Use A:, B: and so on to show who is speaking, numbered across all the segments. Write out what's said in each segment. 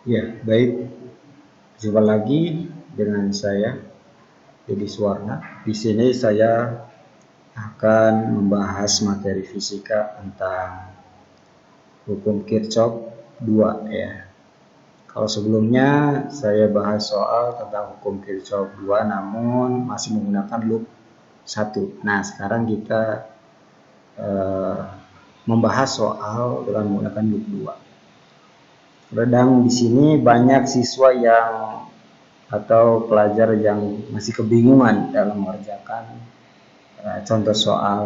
A: Ya, baik. Jumpa lagi dengan saya, Deddy Suwarna. Di sini saya akan membahas materi fisika tentang hukum Kirchhoff 2 ya. Kalau sebelumnya saya bahas soal tentang hukum Kirchhoff 2 namun masih menggunakan loop 1. Nah, sekarang kita membahas soal dengan menggunakan loop 2. Kadang di sini banyak siswa yang atau pelajar yang masih kebingungan dalam mengerjakan contoh soal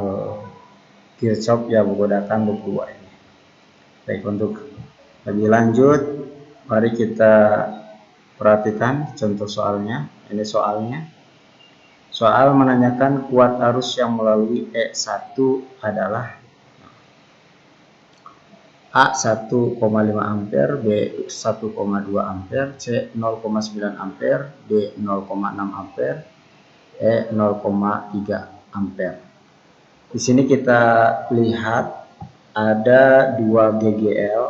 A: Kirchhoff yang menggunakan loop 2 ini. Baik, untuk lebih lanjut, mari kita perhatikan contoh soalnya. Ini soalnya. Soal menanyakan kuat arus yang melalui E1 adalah A 1,5 ampere, B 1,2 ampere, C 0,9 ampere, D 0,6 ampere, E 0,3 ampere. Di sini kita lihat ada dua GGL.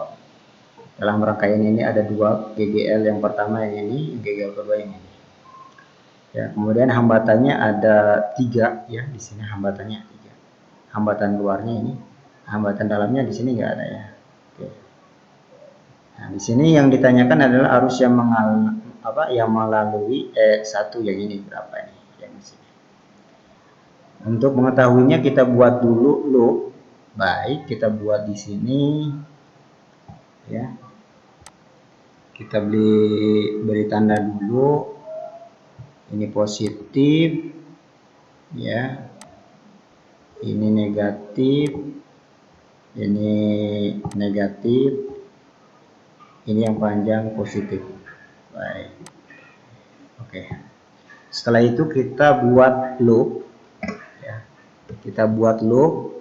A: Dalam rangkaian ini ada dua GGL. Yang pertama yang ini, GGL kedua yang ini. Ya, kemudian hambatannya ada 3 ya. Di sini hambatannya 3. Hambatan luarnya ini, hambatan dalamnya di sini nggak ada ya. Oke. Nah, di sini yang ditanyakan adalah arus yang melalui E1 yang ini berapa ini? Yang di sini. Untuk mengetahuinya kita buat dulu loop. Baik, kita buat di sini ya. Kita beri tanda dulu. Ini positif ya. Ini negatif. Ini negatif. Ini yang panjang positif. Baik. Oke. Setelah itu kita buat loop ya. Kita buat loop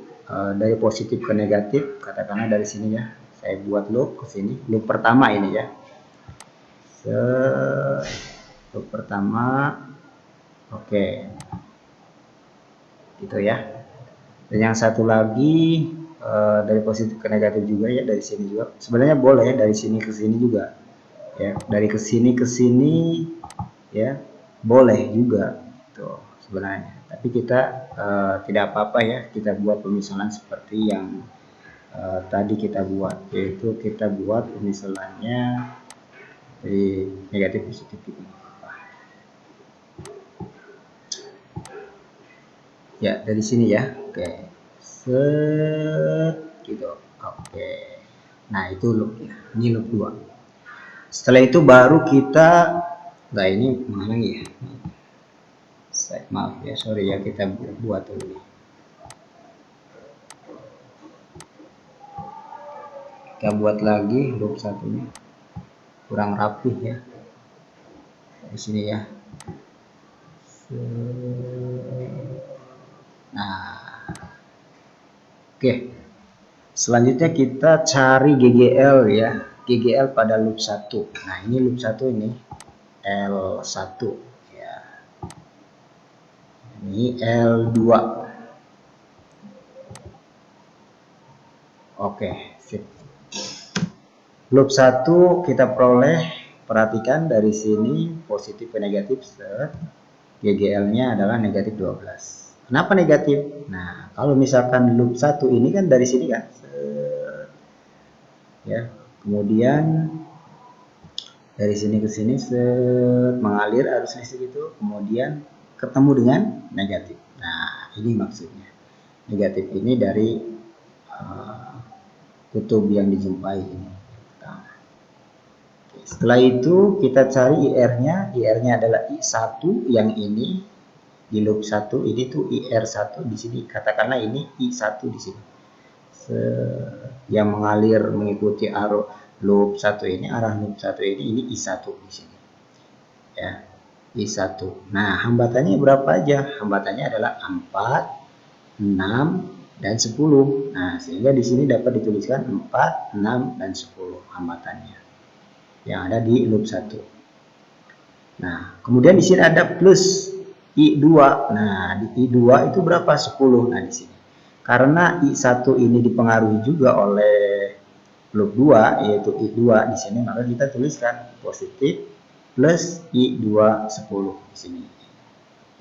A: dari positif ke negatif, katakanlah dari sini ya. Saya buat loop ke sini. Loop pertama ini ya. Loop pertama. Oke. Gitu ya. Dan yang satu lagi dari positif ke negatif juga ya, dari sini juga. Sebenarnya boleh dari sini ke sini juga. Ya, dari ke sini ya, boleh juga tuh sebenarnya. Tapi kita tidak apa-apa ya, kita buat pemisalan seperti yang tadi kita buat, yaitu kita buat pemisalannya dari negatif positif gitu. Ya, dari sini ya. Oke. Set gitu. Oke. Nah, itu loopnya. Ini loop 2. Setelah itu baru kita, nah ini mana ya? Maaf ya, sorry ya, kita buat dulu. Kita buat lagi loop satunya. Kurang rapih ya. Di sini ya. Nah. Oke. Selanjutnya kita cari GGL ya. GGL pada loop 1. Nah, ini loop 1 ini L1 ya. Ini L2. Oke, sip. Loop 1 kita peroleh, perhatikan dari sini positif ke negatif, GGL-nya adalah negatif 12. Kenapa negatif? Nah, kalau misalkan loop 1 ini kan dari sini kan, ya. Kemudian dari sini ke sini mengalir arus listrik itu, kemudian ketemu dengan negatif. Nah, ini maksudnya. Negatif ini dari kutub yang dijumpai ini. Setelah itu kita cari IR-nya. IR-nya adalah I1 yang ini di loop 1 ini tuh IR1 di sini, katakanlah ini I1 di sini. Yang mengalir mengikuti arus loop 1 ini, arah loop 1 ini I1 di sini. Ya, I1. Nah, hambatannya berapa aja? Hambatannya adalah 4, 6 dan 10. Nah, sehingga di sini dapat dituliskan 4, 6 dan 10 hambatannya yang ada di loop 1. Nah, kemudian di sini ada plus I2. Nah, di I2 itu berapa? 10. Nah, di sini. Karena I1 ini dipengaruhi juga oleh loop 2 yaitu I2 di sini, maka kita tuliskan positif plus I2 10 di sini.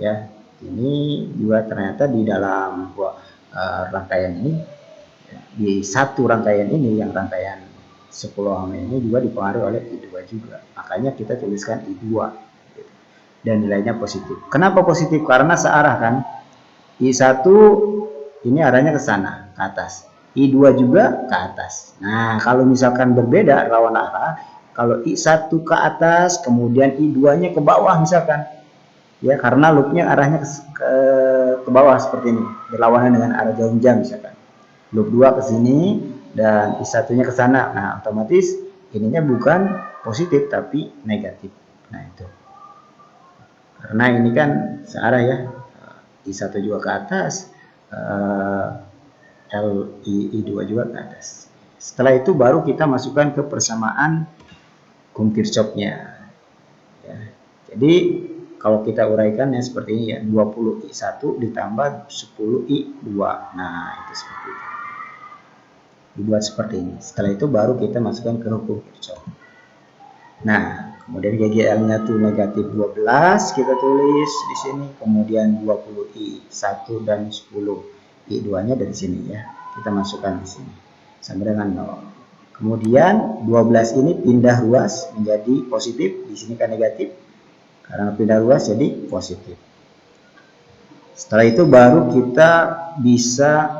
A: Ya, ini juga ternyata di dalam rangkaian ini, di satu rangkaian ini, yang rangkaian 10 ohm ini juga dipengaruhi oleh I2 juga. Makanya kita tuliskan I2 dan nilainya positif. Kenapa positif? Karena searah kan. I1 ini arahnya ke sana, ke atas. I2 juga ke atas. Nah, kalau misalkan berbeda lawan arah, kalau I1 ke atas, kemudian I2-nya ke bawah misalkan, ya karena loopnya arahnya ke bawah seperti ini, berlawanan dengan arah jarum jam misalkan. Loop 2 ke sini dan I1-nya ke sana. Nah, otomatis ininya bukan positif tapi negatif. Nah, itu. Karena ini kan searah ya. I1 juga ke atas, I2 juga ke atas. Setelah itu baru kita masukkan ke persamaan hukum Kirchhoff-nya. Ya. Jadi kalau kita uraikan ya seperti ini ya, 20I1 ditambah 10I2. Nah, itu seperti itu. Dibuat seperti ini. Setelah itu baru kita masukkan ke hukum Kirchhoff. Nah, kemudian GGL-nya tuh negatif 12 kita tulis di sini, kemudian 20I1 dan 10I2-nya dari sini ya. Kita masukkan di sini sama dengan 0. Kemudian 12 ini pindah ruas menjadi positif, di sini kan negatif. Karena pindah ruas jadi positif. Setelah itu baru kita bisa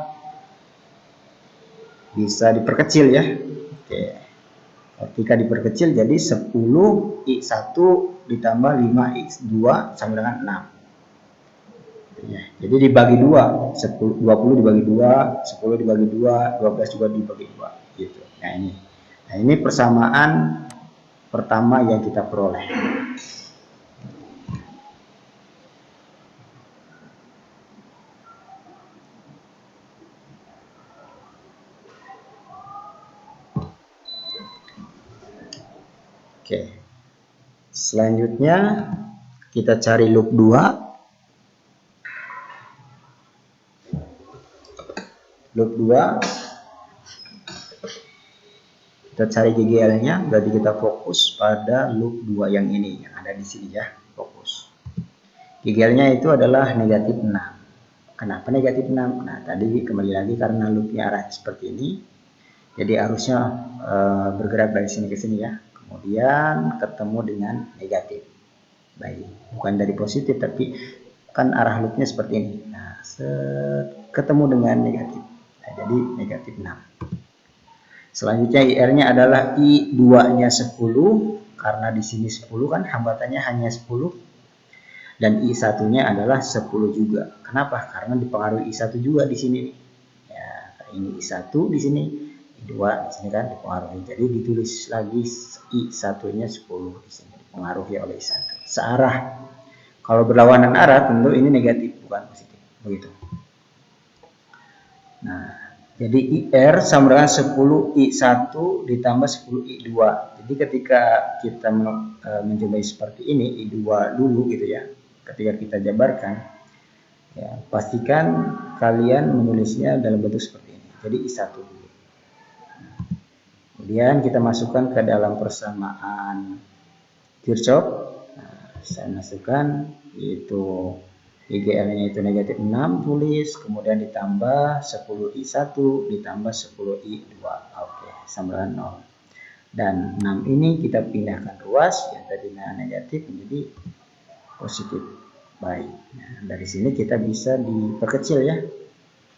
A: diperkecil ya. Oke. Ketika diperkecil jadi 10I1 ditambah 5I2 sama dengan 6. Ya, jadi dibagi 2, 20 dibagi 2, 10 dibagi 2, 12 juga dibagi 2 gitu. Nah ini persamaan pertama yang kita peroleh. Oke. Selanjutnya kita cari loop 2. Loop 2 kita cari GGL-nya, berarti kita fokus pada loop 2 yang ini, yang ada di sini ya, fokus. GGL-nya itu adalah negatif 6. Kenapa negatif 6? Nah, tadi kembali lagi karena loopnya arah seperti ini, jadi arusnya bergerak dari sini ke sini ya. Kemudian ketemu dengan negatif. Baik, bukan dari positif, tapi kan arah loopnya seperti ini. Nah, ketemu dengan negatif. Nah, jadi negatif 6. Selanjutnya IR-nya adalah I2-nya 10, karena di sini 10 kan hambatannya hanya 10. Dan I1-nya adalah 10 juga. Kenapa? Karena dipengaruhi I1 juga di sini. Ya, ini I1 di sini, I2 di sini kan dipengaruhi. Jadi ditulis lagi I1-nya 10 di sini, dipengaruhi oleh I1. Searah. Kalau berlawanan arah tentu ini negatif, bukan positif. Begitu. Nah, jadi IR sama dengan 10I1 ditambah 10I2. Jadi ketika kita mencoba seperti ini, I2 dulu gitu ya. Ketika kita jabarkan, ya, pastikan kalian menulisnya dalam bentuk seperti ini. Jadi I1 dulu. Kemudian kita masukkan ke dalam persamaan Kirchhoff. Nah, saya masukkan yaitu IGL-nya itu negatif 6 tulis, kemudian ditambah 10I1 ditambah 10I2. Oke, sama dengan 0. Dan 6 ini kita pindahkan ruas yang tadinya negatif menjadi positif. Baik. Nah, dari sini kita bisa diperkecil ya.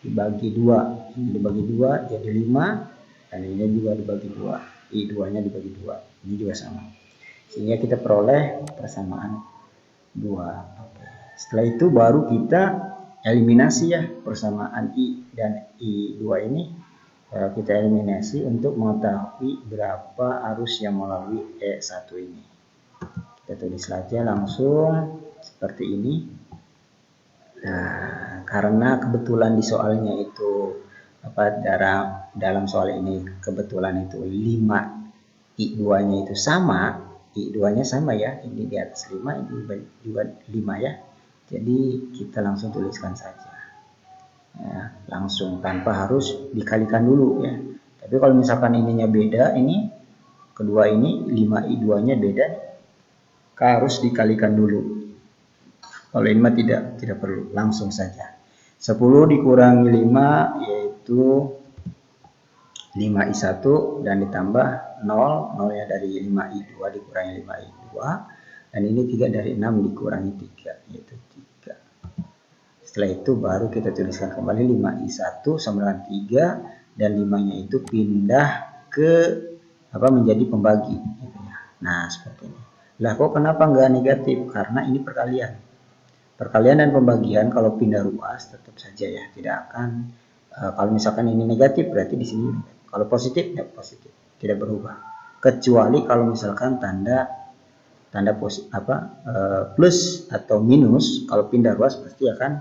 A: Dibagi 2. Ini dibagi 2 jadi 5 dan ini juga dibagi 2. I2-nya dibagi 2. Ini juga sama. Sehingga kita peroleh persamaan 2. Oke. Setelah itu baru kita eliminasi ya persamaan I dan I2 ini, kita eliminasi untuk mengetahui berapa arus yang melalui E1 ini. Kita tulis saja langsung seperti ini. Nah, karena kebetulan di soalnya itu dalam soal ini kebetulan itu 5 I2-nya itu sama, I2-nya sama ya, ini di atas 5, ini juga 5 ya. Jadi kita langsung tuliskan saja. Ya, langsung tanpa harus dikalikan dulu ya. Tapi kalau misalkan ininya beda, ini kedua ini 5i2 nya beda, harus dikalikan dulu. Kalau ini mah tidak perlu, langsung saja. 10 dikurangi 5 yaitu 5i1 dan ditambah 0, 0 ya dari 5i2 dikurangi 5i2, dan ini 3 dari 6 dikurangi 3 yaitu 3. Setelah itu baru kita tuliskan kembali 5i1 sama dengan 3, dan 5 nya itu pindah ke menjadi pembagi gitu ya. Nah seperti ini. Lah kok kenapa nggak negatif? Karena ini perkalian. Perkalian dan pembagian kalau pindah ruas tetap saja ya tidak akan, kalau misalkan ini negatif berarti di sini negatif. Kalau positif ya positif, tidak berubah. Kecuali kalau misalkan tanda plus atau minus, kalau pindah ruas pasti akan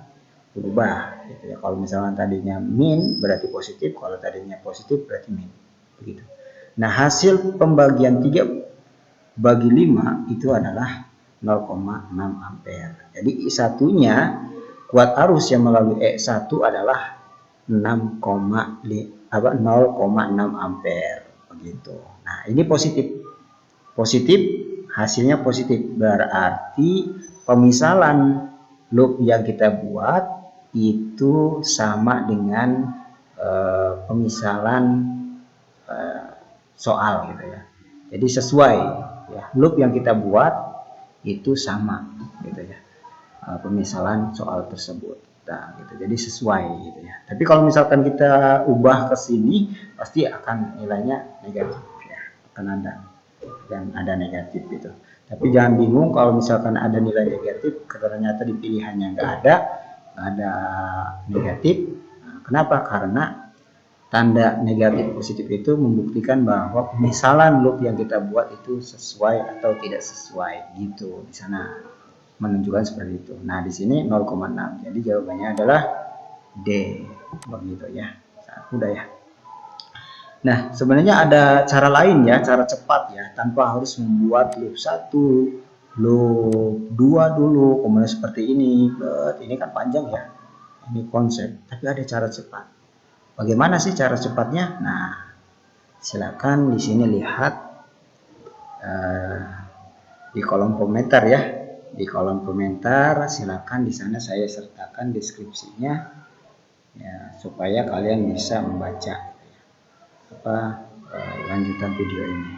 A: berubah gitu ya. Kalau misalkan tadinya min berarti positif, kalau tadinya positif berarti min, begitu. Nah, hasil pembagian 3 bagi 5 itu adalah 0,6 ampere. Jadi I1-nya kuat arus yang melalui E1 adalah 0,6 ampere begitu. Nah, ini positif. Positif, hasilnya positif. Berarti pemisalan loop yang kita buat itu sama dengan pemisalan soal gitu ya. Jadi sesuai ya, loop yang kita buat itu sama gitu ya. Pemisalan soal tersebut. Nah, gitu. Jadi sesuai gitu ya. Tapi kalau misalkan kita ubah ke sini pasti akan nilainya negatif ya. Akan ada negatif gitu. Tapi jangan bingung kalau misalkan ada nilai negatif, ternyata di pilihannya nggak ada negatif. Nah, kenapa? Karena tanda negatif positif itu membuktikan bahwa pemisalan loop yang kita buat itu sesuai atau tidak sesuai gitu. Di sana menunjukkan seperti itu. Nah, di sini 0,6. Jadi jawabannya adalah D. Begitu ya. Udah ya. Nah, sebenarnya ada cara lain ya, cara cepat ya, tanpa harus membuat loop 1, loop 2 dulu, kemudian seperti ini. Ini kan panjang ya. Ini konsep, tapi ada cara cepat. Bagaimana sih cara cepatnya? Nah, silakan di sini lihat di kolom komentar ya. Di kolom komentar silakan, di sana saya sertakan deskripsinya ya, supaya kalian bisa membaca lanjutan video ini.